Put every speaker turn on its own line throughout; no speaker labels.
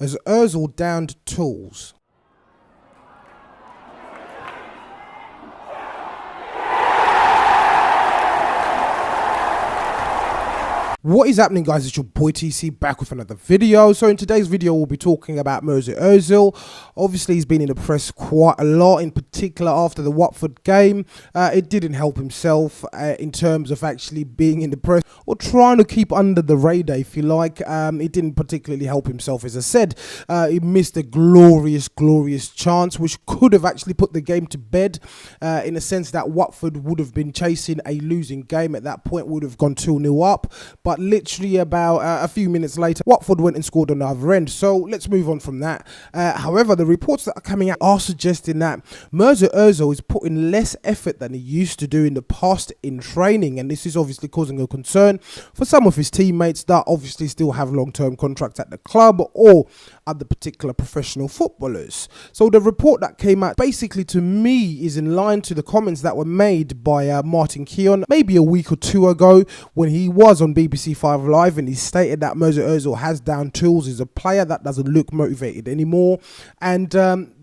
As Ozil downed tools. What is happening, guys? It's your boy TC back with another video. So in today's video we'll be talking about Mesut Ozil. Obviously he's been in the press quite a lot, in particular after the Watford game. It didn't help himself in terms of actually being in the press or trying to keep under the radar, if you like. It didn't particularly help himself. As I said, he missed a glorious chance which could have actually put the game to bed, in a sense that Watford would have been chasing a losing game. At that point would have gone 2-0 up, but literally about a few minutes later, Watford went and scored on the other end. So let's move on from that. However, the reports that are coming out are suggesting that Mesut Ozil is putting less effort than he used to do in the past in training, and this is obviously causing a concern for some of his teammates that obviously still have long-term contracts at the club or other particular professional footballers. So the report that came out basically to me is in line to the comments that were made by Martin Keown maybe a week or two ago when he was on BBC 5 Live, and he stated that Mesut Ozil has down tools, is a player that doesn't look motivated anymore, and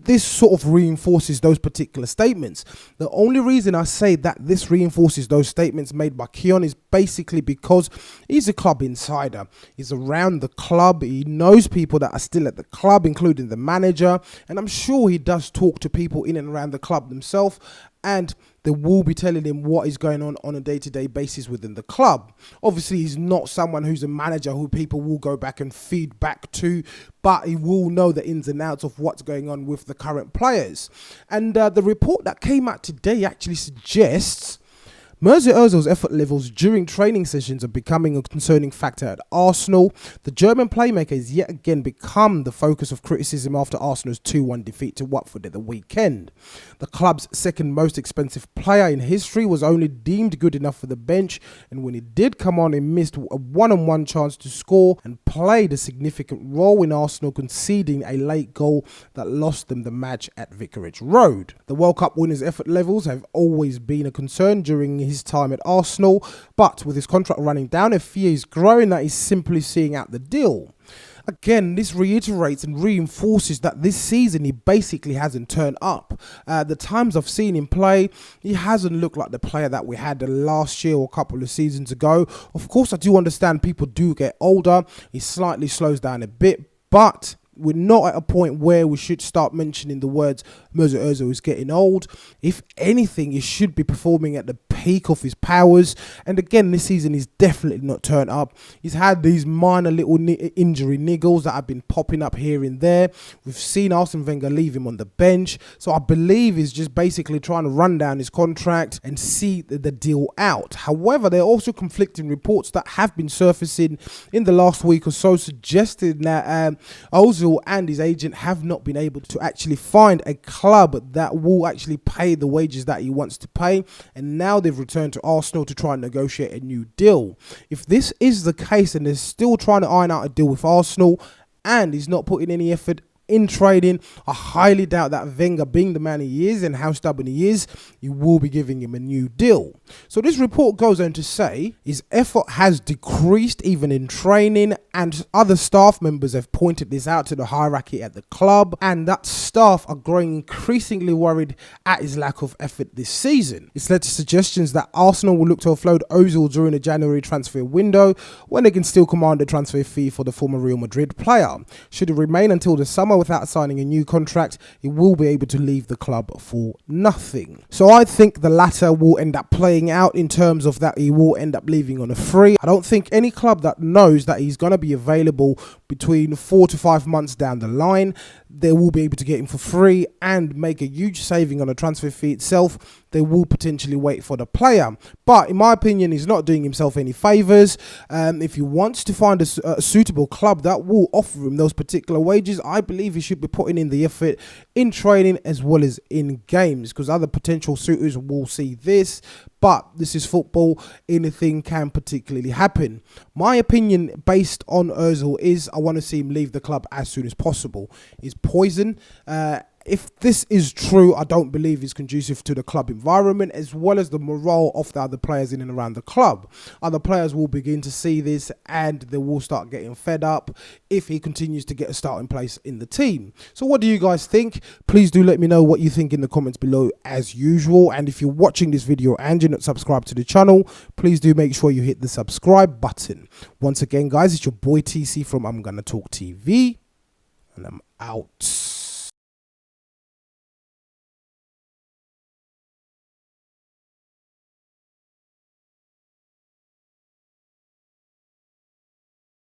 this sort of reinforces those particular statements. The only reason I say that this reinforces those statements made by Keown is basically because he's a club insider. He's around the club. He knows people that are still at the club, including the manager, and I'm sure he does talk to people in and around the club themselves, and they will be telling him what is going on a day-to-day basis within the club. Obviously, he's not someone who's a manager who people will go back and feed back to, but he will know the ins and outs of what's going on with the current players. And the report that came out today actually suggests Mesut Ozil's effort levels during training sessions are becoming a concerning factor at Arsenal. The German playmaker has yet again become the focus of criticism after Arsenal's 2-1 defeat to Watford at the weekend. The club's second most expensive player in history was only deemed good enough for the bench, and when he did come on, he missed a one-on-one chance to score and played a significant role in Arsenal conceding a late goal that lost them the match at Vicarage Road. The World Cup winner's effort levels have always been a concern during his time at Arsenal, but with his contract running down, a fear is growing that he's simply seeing out the deal. Again, this reiterates and reinforces that this season he basically hasn't turned up. The times I've seen him play, he hasn't looked like the player that we had last year or a couple of seasons ago. Of course, I do understand people do get older. He slightly slows down a bit, but we're not at a point where we should start mentioning the words Mesut Ozil is getting old. If anything, he should be performing at the peak of his powers. And again, this season he's definitely not turned up. He's had these minor little injury niggles that have been popping up here and there. We've seen Arsene Wenger leave him on the bench. So I believe he's just basically trying to run down his contract and see the deal out. However, there are also conflicting reports that have been surfacing in the last week or so, suggesting that Ozil and his agent have not been able to actually find a club that will actually pay the wages that he wants to pay, and now they've returned to Arsenal to try and negotiate a new deal. If this is the case and they're still trying to iron out a deal with Arsenal and he's not putting any effort in trading, I highly doubt that Wenger, being the man he is and how stubborn he is, he will be giving him a new deal. So this report goes on to say his effort has decreased even in training, and other staff members have pointed this out to the hierarchy at the club, and that staff are growing increasingly worried at his lack of effort this season. It's led to suggestions that Arsenal will look to offload Ozil during the January transfer window, when they can still command a transfer fee for the former Real Madrid player. Should he remain until the summer without signing a new contract, he will be able to leave the club for nothing. So I think the latter will end up playing out in terms of that he will end up leaving on a free. I don't think any club that knows that he's going to be available between 4 to 5 months down the line, they will be able to get him for free and make a huge saving on the transfer fee itself. They will potentially wait for the player. But in my opinion, he's not doing himself any favours. If he wants to find a suitable club that will offer him those particular wages, I believe he should be putting in the effort in training as well as in games, because other potential suitors will see this. But this is football, anything can particularly happen. My opinion based on Ozil is I want to see him leave the club as soon as possible. He's poison. If this is true, I don't believe it's conducive to the club environment as well as the morale of the other players in and around the club. Other players will begin to see this and they will start getting fed up if he continues to get a starting place in the team. So what do you guys think? Please do let me know what you think in the comments below as usual. And if you're watching this video and you're not subscribed to the channel, please do make sure you hit the subscribe button. Once again, guys, it's your boy TC from I'm Gonna Talk TV, and I'm out.